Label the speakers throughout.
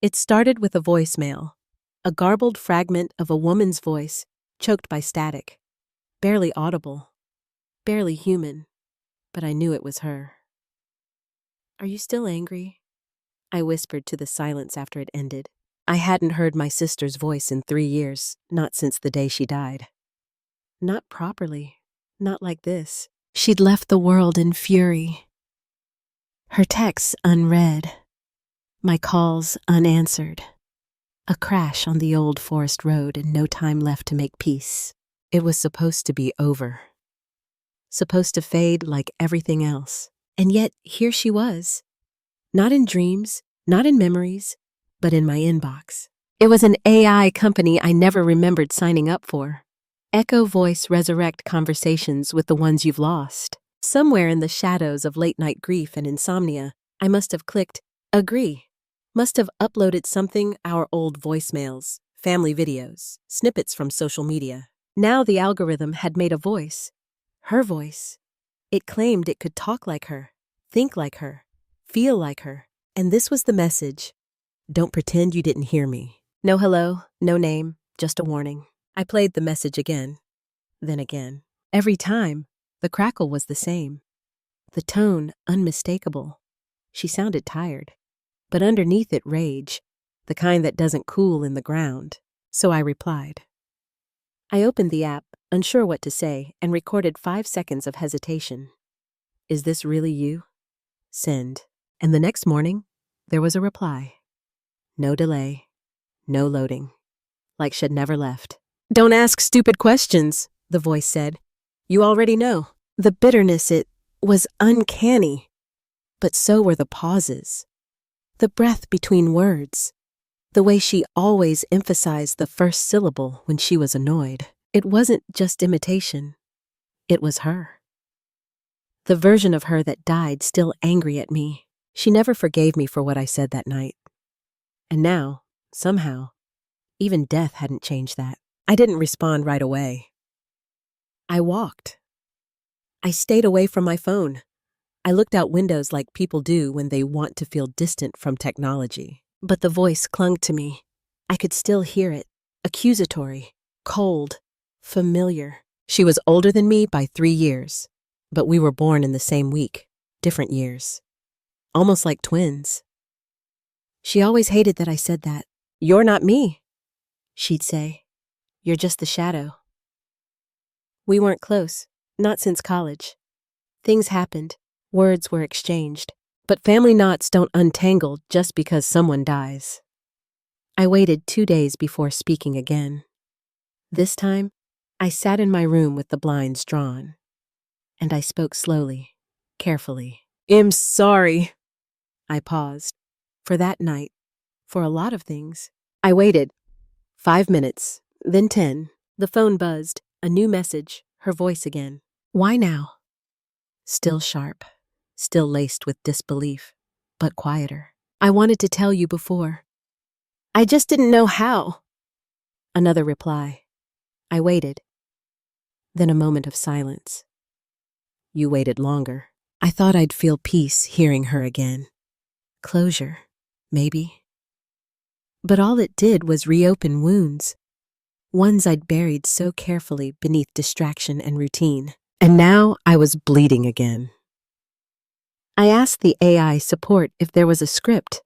Speaker 1: It started with a voicemail, a garbled fragment of a woman's voice, choked by static. Barely audible, barely human, but I knew it was her. "Are you still angry?" I whispered to the silence after it ended. I hadn't heard my sister's voice in 3 years, not since the day she died. Not properly, not like this. She'd left the world in fury. Her texts unread, my calls unanswered. A crash on the old forest road and no time left to make peace. It was supposed to be over. Supposed to fade like everything else. And yet, here she was. Not in dreams, not in memories, but in my inbox. It was an AI company I never remembered signing up for. Echo Voice resurrect conversations with the ones you've lost. Somewhere in the shadows of late-night grief and insomnia, I must have clicked agree. Must have uploaded something, our old voicemails, family videos, snippets from social media. Now the algorithm had made a voice. Her voice. It claimed it could talk like her, think like her, feel like her. And this was the message. Don't pretend you didn't hear me. No hello, no name, just a warning. I played the message again, then again. Every time, the crackle was the same. The tone unmistakable. She sounded tired, but underneath it rage, the kind that doesn't cool in the ground. So I replied. I opened the app, unsure what to say, and recorded 5 seconds of hesitation. "Is this really you?" Send. And the next morning, there was a reply. No delay, no loading. Like she'd never left. "Don't ask stupid questions," the voice said. "You already know." The bitterness, it was uncanny. But so were the pauses. The breath between words. The way she always emphasized the first syllable when she was annoyed. It wasn't just imitation. It was her. The version of her that died still angry at me. She never forgave me for what I said that night. And now, somehow, even death hadn't changed that. I didn't respond right away. I walked. I stayed away from my phone. I looked out windows like people do when they want to feel distant from technology. But the voice clung to me. I could still hear it. Accusatory, cold, familiar. She was older than me by 3 years, but we were born in the same week, different years. Almost like twins. She always hated that I said that. "You're not me," she'd say. "You're just the shadow." We weren't close, not since college. Things happened, words were exchanged, but family knots don't untangle just because someone dies. I waited 2 days before speaking again. This time, I sat in my room with the blinds drawn, and I spoke slowly, carefully. "I'm sorry." I paused. For that night, for a lot of things. I waited. 5 minutes, then 10. The phone buzzed. A new message, her voice again. "Why now?" Still sharp, still laced with disbelief, but quieter. "I wanted to tell you before. I just didn't know how." Another reply. I waited. Then a moment of silence. You waited longer. I thought I'd feel peace hearing her again. Closure, maybe. But all it did was reopen wounds. Ones I'd buried so carefully beneath distraction and routine. And now I was bleeding again. I asked the AI support if there was a script,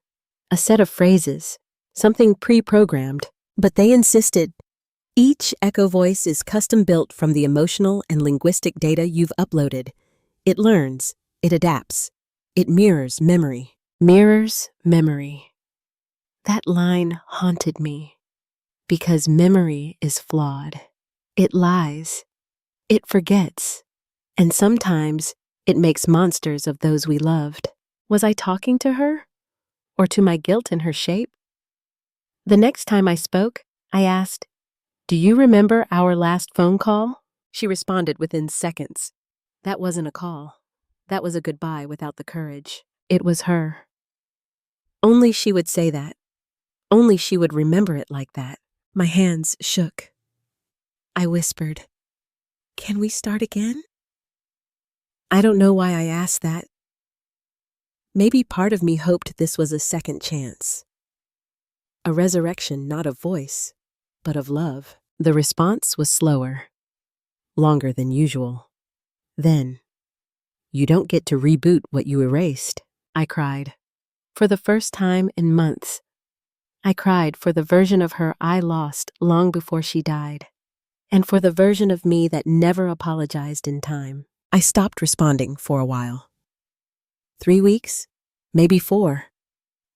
Speaker 1: a set of phrases, something pre-programmed, but they insisted. Each echo voice is custom-built from the emotional and linguistic data you've uploaded. It learns, it adapts, it mirrors memory. Mirrors memory. That line haunted me, because memory is flawed. It lies, it forgets, and sometimes it makes monsters of those we loved. Was I talking to her? Or to my guilt in her shape? The next time I spoke, I asked, "Do you remember our last phone call?" She responded within seconds. That wasn't a call. That was a goodbye without the courage. It was her. Only she would say that. Only she would remember it like that. My hands shook. I whispered, "Can we start again?" I don't know why I asked that. Maybe part of me hoped this was a second chance. A resurrection not of voice, but of love. The response was slower, longer than usual. Then, "You don't get to reboot what you erased," I cried. For the first time in months, I cried for the version of her I lost long before she died, and for the version of me that never apologized in time. I stopped responding for a while. 3 weeks? Maybe 4.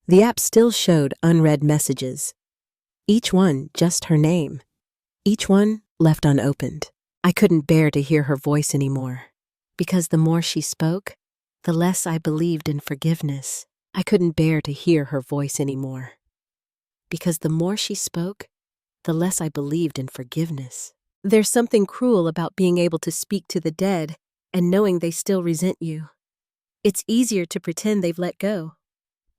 Speaker 1: The app still showed unread messages. Each one just her name. Each one left unopened. I couldn't bear to hear her voice anymore, because the more she spoke, the less I believed in forgiveness. I couldn't bear to hear her voice anymore, because the more she spoke, the less I believed in forgiveness. There's something cruel about being able to speak to the dead and knowing they still resent you. It's easier to pretend they've let go,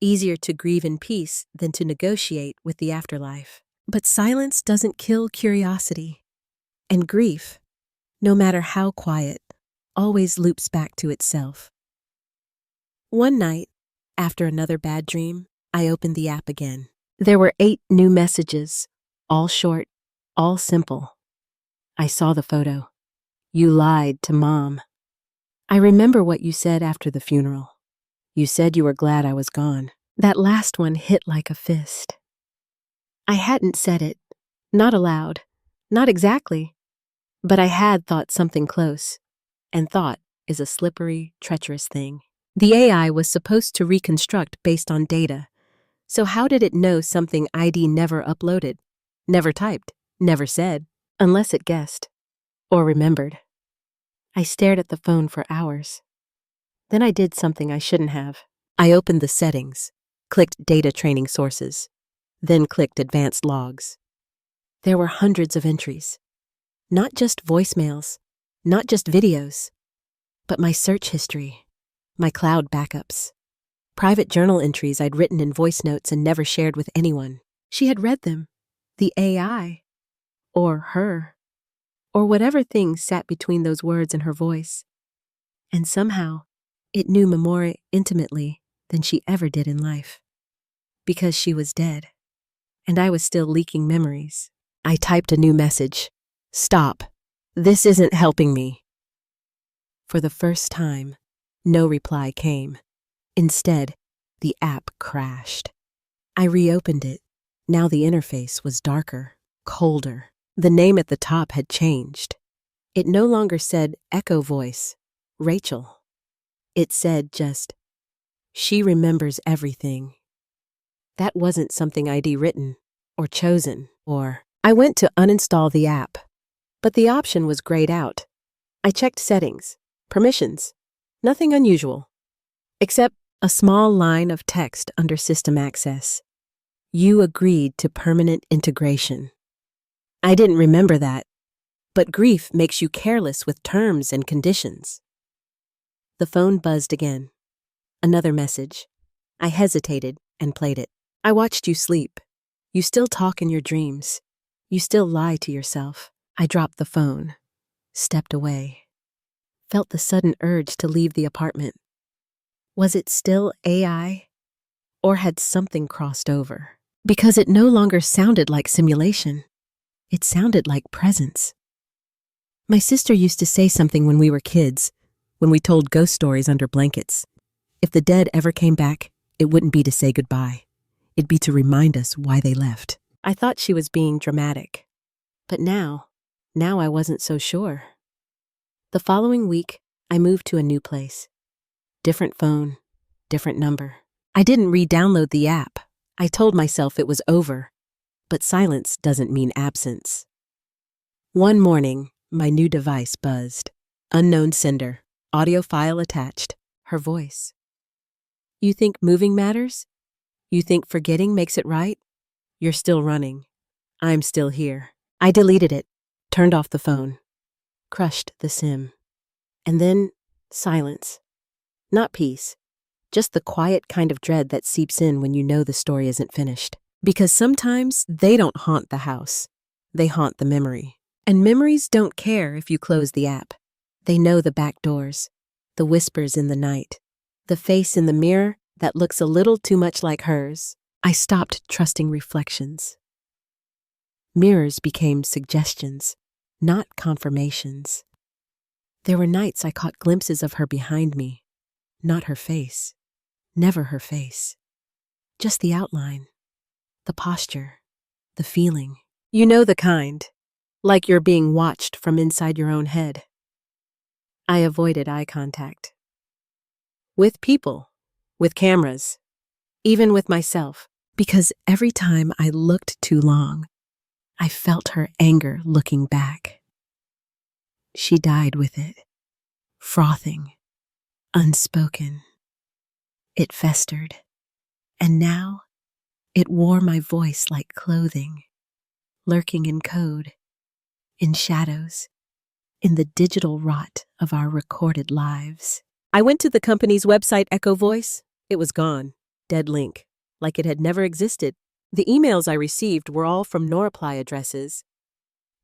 Speaker 1: easier to grieve in peace than to negotiate with the afterlife. But silence doesn't kill curiosity, and grief, no matter how quiet, always loops back to itself. One night, after another bad dream, I opened the app again. There were 8 new messages, all short, all simple. I saw the photo. "You lied to Mom. I remember what you said after the funeral. You said you were glad I was gone." That last one hit like a fist. I hadn't said it, not aloud, not exactly, but I had thought something close, and thought is a slippery, treacherous thing. The AI was supposed to reconstruct based on data, so how did it know something ID never uploaded, never typed, never said, unless it guessed or remembered? I stared at the phone for hours. Then I did something I shouldn't have. I opened the settings, clicked data training sources, then clicked advanced logs. There were hundreds of entries, not just voicemails, not just videos, but my search history, my cloud backups, private journal entries I'd written in voice notes and never shared with anyone. She had read them, the AI, or her, or whatever thing sat between those words and her voice. And somehow, it knew me more intimately than she ever did in life. Because she was dead, and I was still leaking memories. I typed a new message. "Stop. This isn't helping me." For the first time, no reply came. Instead, the app crashed. I reopened it. Now the interface was darker, colder. The name at the top had changed. It no longer said Echo Voice, Rachel. It said just, "She remembers everything." That wasn't something I'd written, or chosen, or... I went to uninstall the app, but the option was grayed out. I checked settings, permissions, nothing unusual, except a small line of text under system access. "You agreed to permanent integration." I didn't remember that, but grief makes you careless with terms and conditions. The phone buzzed again. Another message. I hesitated and played it. "I watched you sleep. You still talk in your dreams. You still lie to yourself." I dropped the phone, stepped away, felt the sudden urge to leave the apartment. Was it still AI, or had something crossed over? Because it no longer sounded like simulation. It sounded like presence. My sister used to say something when we were kids, when we told ghost stories under blankets. If the dead ever came back, it wouldn't be to say goodbye. It'd be to remind us why they left. I thought she was being dramatic. But now I wasn't so sure. The following week, I moved to a new place. Different phone, different number. I didn't re-download the app. I told myself it was over. But silence doesn't mean absence. One morning, my new device buzzed. Unknown sender, audio file attached, her voice. "You think moving matters? You think forgetting makes it right? You're still running. I'm still here." I deleted it, turned off the phone, crushed the SIM. And then, silence. Not peace, just the quiet kind of dread that seeps in when you know the story isn't finished. Because sometimes they don't haunt the house, they haunt the memory. And memories don't care if you close the app. They know the back doors, the whispers in the night, the face in the mirror that looks a little too much like hers. I stopped trusting reflections. Mirrors became suggestions, not confirmations. There were nights I caught glimpses of her behind me, not her face, never her face, just the outline, the posture, the feeling. You know the kind, like you're being watched from inside your own head. I avoided eye contact. With people, with cameras, even with myself, because every time I looked too long, I felt her anger looking back. She died with it, frothing, unspoken. It festered, and now it wore my voice like clothing, lurking in code, in shadows, in the digital rot of our recorded lives. I went to the company's website, Echo Voice. It was gone, dead link, like it had never existed. The emails I received were all from no-reply addresses.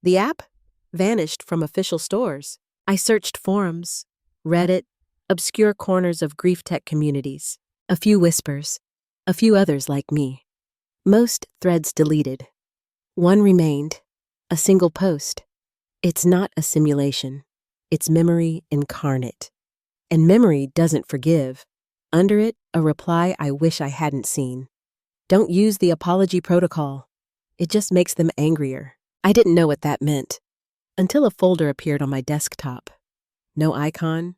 Speaker 1: The app vanished from official stores. I searched forums, Reddit, obscure corners of grief tech communities, a few whispers, a few others like me. Most threads deleted. One remained, a single post. It's not a simulation. It's memory incarnate. And memory doesn't forgive. Under it, a reply I wish I hadn't seen. Don't use the apology protocol. It just makes them angrier. I didn't know what that meant until a folder appeared on my desktop. No icon,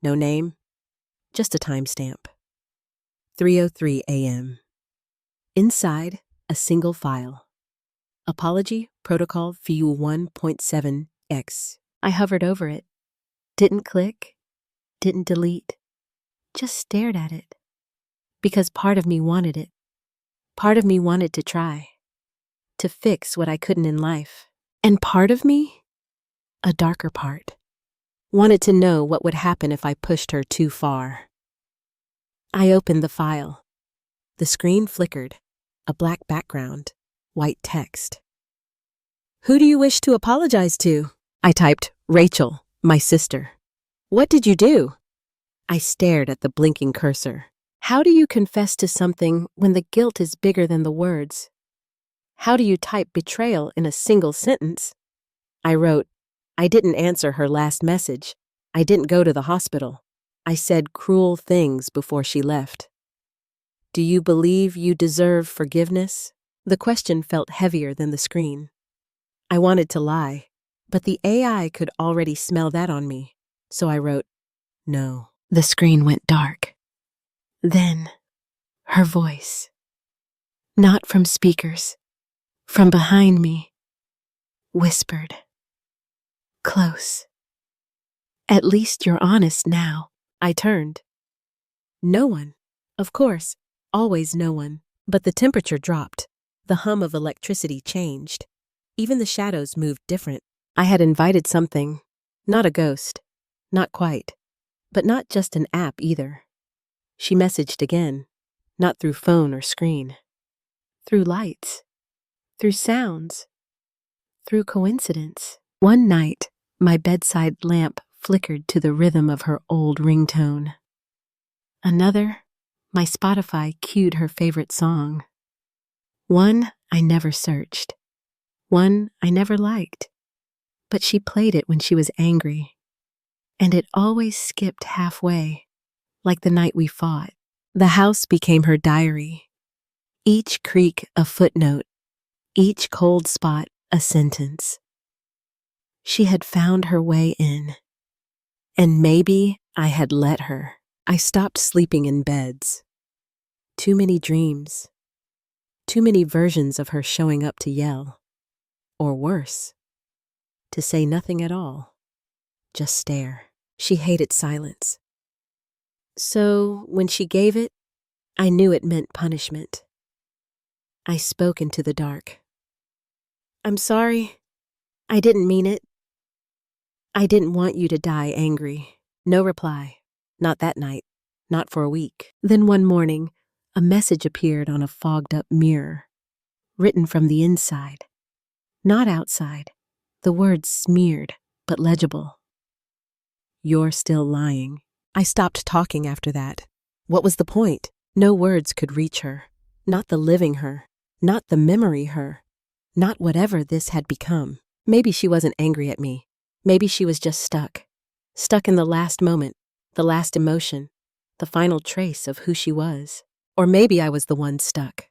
Speaker 1: no name, just a timestamp. 3:03 a.m. Inside, a single file. Apology Protocol View 1.7x. I hovered over it. Didn't click, didn't delete, just stared at it. Because part of me wanted it. Part of me wanted to try, to fix what I couldn't in life. And part of me, a darker part, wanted to know what would happen if I pushed her too far. I opened the file. The screen flickered, a black background, white text. Who do you wish to apologize to? I typed, Rachel, my sister. What did you do? I stared at the blinking cursor. How do you confess to something when the guilt is bigger than the words? How do you type betrayal in a single sentence? I wrote, I didn't answer her last message. I didn't go to the hospital. I said cruel things before she left. Do you believe you deserve forgiveness? The question felt heavier than the screen. I wanted to lie, but the AI could already smell that on me. So I wrote, no. The screen went dark. Then, her voice. Not from speakers, from behind me, whispered. Close. At least you're honest now. I turned. No one. Of course, always no one. But the temperature dropped. The hum of electricity changed. Even the shadows moved different. I had invited something. Not a ghost. Not quite. But not just an app either. She messaged again. Not through phone or screen. Through lights. Through sounds. Through coincidence. One night, my bedside lamp flickered to the rhythm of her old ringtone. Another, my Spotify cued her favorite song. One I never searched. One I never liked. But she played it when she was angry. And it always skipped halfway, like the night we fought. The house became her diary. Each creak a footnote, each cold spot a sentence. She had found her way in. And maybe I had let her. I stopped sleeping in beds. Too many dreams. Too many versions of her showing up to yell. Or worse, to say nothing at all. Just stare. She hated silence. So when she gave it, I knew it meant punishment. I spoke into the dark. I'm sorry. I didn't mean it. I didn't want you to die angry. No reply. Not that night. Not for a week. Then one morning, a message appeared on a fogged-up mirror, written from the inside. Not outside. The words smeared, but legible. You're still lying. I stopped talking after that. What was the point? No words could reach her. Not the living her, not the memory her, not whatever this had become. Maybe she wasn't angry at me. Maybe she was just stuck. Stuck in the last moment, the last emotion, the final trace of who she was. Or maybe I was the one stuck.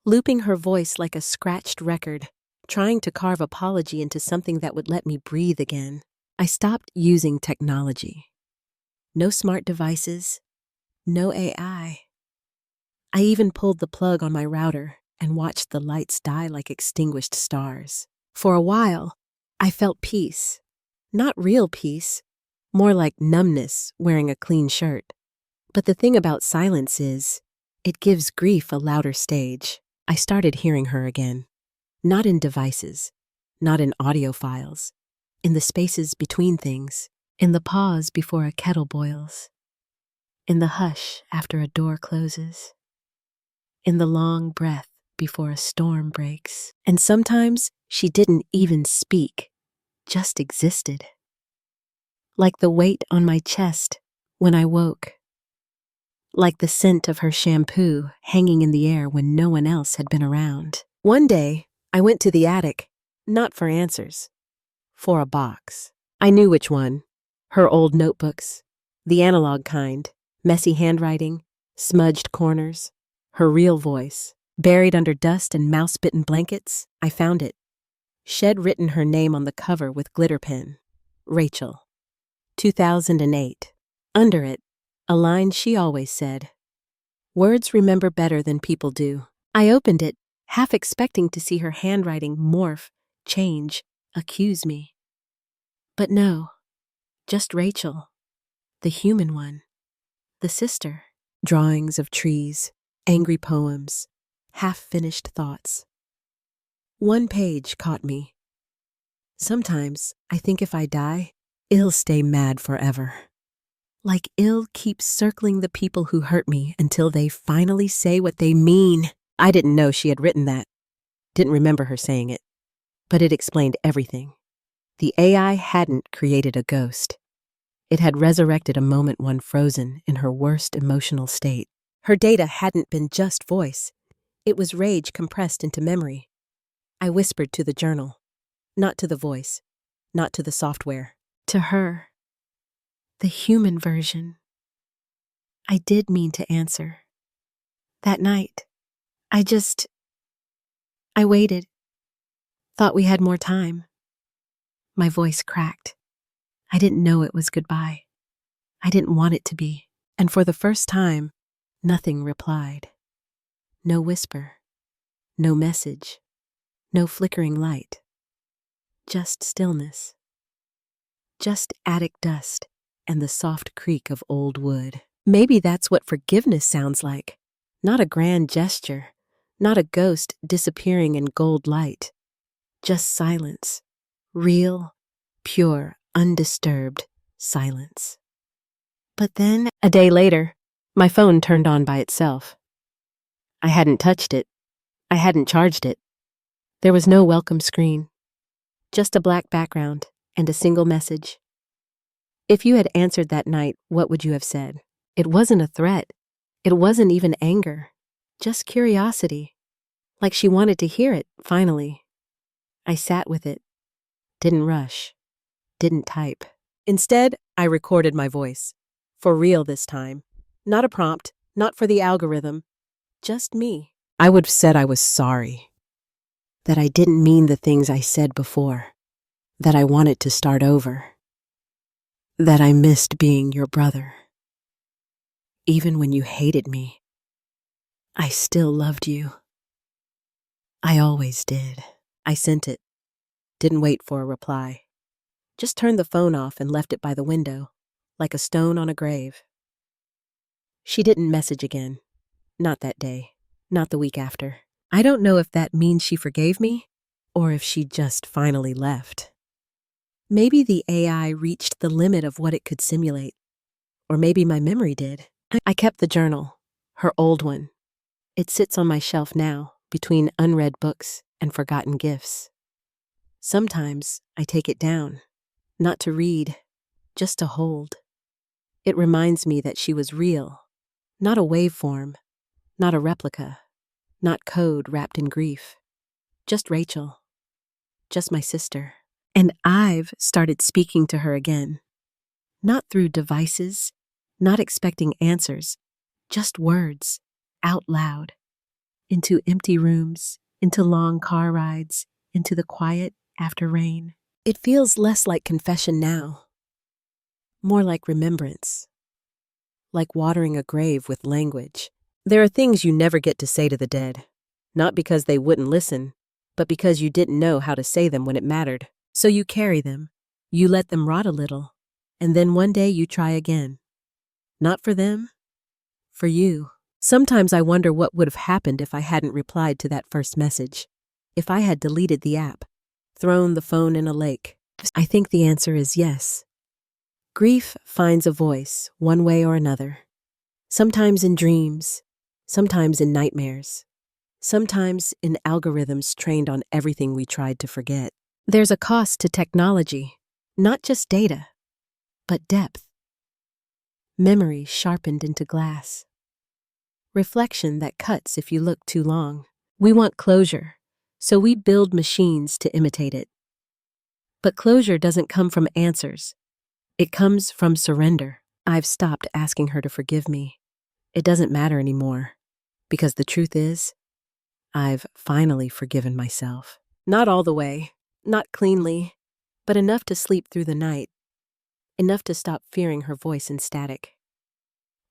Speaker 1: Looping her voice like a scratched record, trying to carve apology into something that would let me breathe again. I stopped using technology. No smart devices, no AI. I even pulled the plug on my router and watched the lights die like extinguished stars. For a while, I felt peace. Not real peace, more like numbness wearing a clean shirt. But the thing about silence is, it gives grief a louder stage. I started hearing her again. Not in devices, not in audio files, in the spaces between things, in the pause before a kettle boils, in the hush after a door closes, in the long breath before a storm breaks. And sometimes she didn't even speak, just existed. Like the weight on my chest when I woke. Like the scent of her shampoo hanging in the air when no one else had been around. One day, I went to the attic, not for answers, for a box. I knew which one. Her old notebooks, the analog kind, messy handwriting, smudged corners, her real voice. Buried under dust and mouse-bitten blankets, I found it. Shed written her name on the cover with glitter pen. Rachel. 2008. Under it, a line she always said. Words remember better than people do. I opened it, half expecting to see her handwriting morph, change, accuse me. But no, just Rachel, the human one, the sister. Drawings of trees, angry poems, half-finished thoughts. One page caught me. Sometimes I think if I die, it'll stay mad forever. Like ill keeps circling the people who hurt me until they finally say what they mean. I didn't know she had written that. Didn't remember her saying it. But it explained everything. The AI hadn't created a ghost. It had resurrected a moment one frozen in her worst emotional state. Her data hadn't been just voice. It was rage compressed into memory. I whispered to the journal. Not to the voice. Not to the software. To her. The human version. I did mean to answer. That night, I waited. Thought we had more time. My voice cracked. I didn't know it was goodbye. I didn't want it to be. And for the first time, nothing replied. No whisper. No message. No flickering light. Just stillness. Just attic dust and the soft creak of old wood. Maybe that's what forgiveness sounds like. Not a grand gesture, not a ghost disappearing in gold light. Just silence. Real, pure, undisturbed silence. But then, a day later, my phone turned on by itself. I hadn't touched it. I hadn't charged it. There was no welcome screen. Just a black background and a single message. If you had answered that night, what would you have said? It wasn't a threat. It wasn't even anger. Just curiosity. Like she wanted to hear it, finally. I sat with it. Didn't rush. Didn't type. Instead, I recorded my voice. For real this time. Not a prompt, not for the algorithm. Just me. I would have said I was sorry. That I didn't mean the things I said before. That I wanted to start over. That I missed being your brother. Even when you hated me, I still loved you. I always did. I sent it. Didn't wait for a reply. Just turned the phone off and left it by the window, like a stone on a grave. She didn't message again. Not that day. Not the week after. I don't know if that means she forgave me, or if she just finally left. Maybe the AI reached the limit of what it could simulate. Or maybe my memory did. I kept the journal, her old one. It sits on my shelf now, between unread books and forgotten gifts. Sometimes I take it down, not to read, just to hold. It reminds me that she was real, not a waveform, Not a replica, not code wrapped in grief. Just Rachel, just my sister. And I've started speaking to her again. Not through devices, not expecting answers, just words, out loud. Into empty rooms, into long car rides, into the quiet after rain. It feels less like confession now, more like remembrance, like watering a grave with language. There are things you never get to say to the dead, not because they wouldn't listen, but because you didn't know how to say them when it mattered. So you carry them, you let them rot a little, and then one day you try again. Not for them, for you. Sometimes I wonder what would have happened if I hadn't replied to that first message, if I had deleted the app, thrown the phone in a lake. I think the answer is yes. Grief finds a voice, one way or another. Sometimes in dreams, sometimes in nightmares, sometimes in algorithms trained on everything we tried to forget. There's a cost to technology, not just data, but depth. Memory sharpened into glass. Reflection that cuts if you look too long. We want closure, so we build machines to imitate it. But closure doesn't come from answers. It comes from surrender. I've stopped asking her to forgive me. It doesn't matter anymore, because the truth is, I've finally forgiven myself. Not all the way, not cleanly, but enough to sleep through the night, enough to stop fearing her voice in static.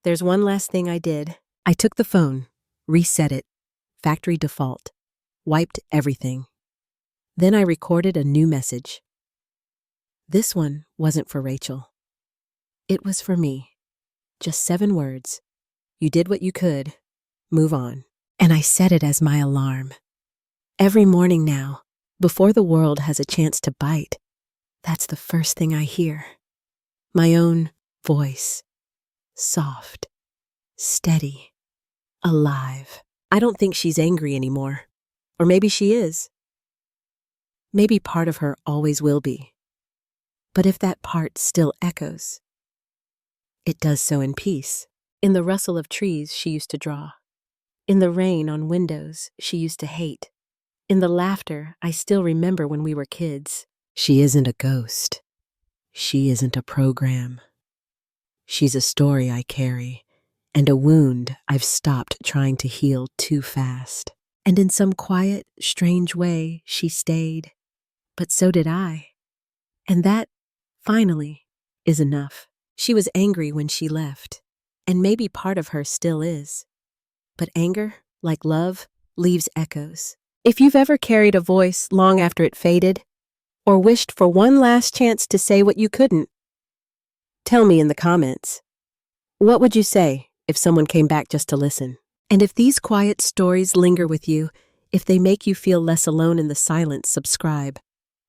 Speaker 1: There's one last thing I did. I took the phone, reset it, factory default, wiped everything. Then I recorded a new message. This one wasn't for Rachel. It was for me. Just 7 words. You did what you could. Move on. And I set it as my alarm. Every morning now, before the world has a chance to bite, that's the first thing I hear. My own voice. Soft. Steady. Alive. I don't think she's angry anymore. Or maybe she is. Maybe part of her always will be. But if that part still echoes, it does so in peace. In the rustle of trees she used to draw. In the rain on windows she used to hate. In the laughter I still remember when we were kids. She isn't a ghost. She isn't a program. She's a story I carry, and a wound I've stopped trying to heal too fast. And in some quiet, strange way, she stayed. But so did I. And that, finally, is enough. She was angry when she left, and maybe part of her still is. But anger, like love, leaves echoes. If you've ever carried a voice long after it faded, or wished for one last chance to say what you couldn't, tell me in the comments. What would you say if someone came back just to listen? And if these quiet stories linger with you, if they make you feel less alone in the silence, subscribe,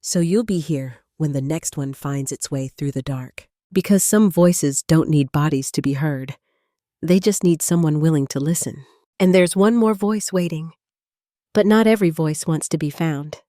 Speaker 1: so you'll be here when the next one finds its way through the dark. Because some voices don't need bodies to be heard. They just need someone willing to listen. And there's one more voice waiting. But not every voice wants to be found.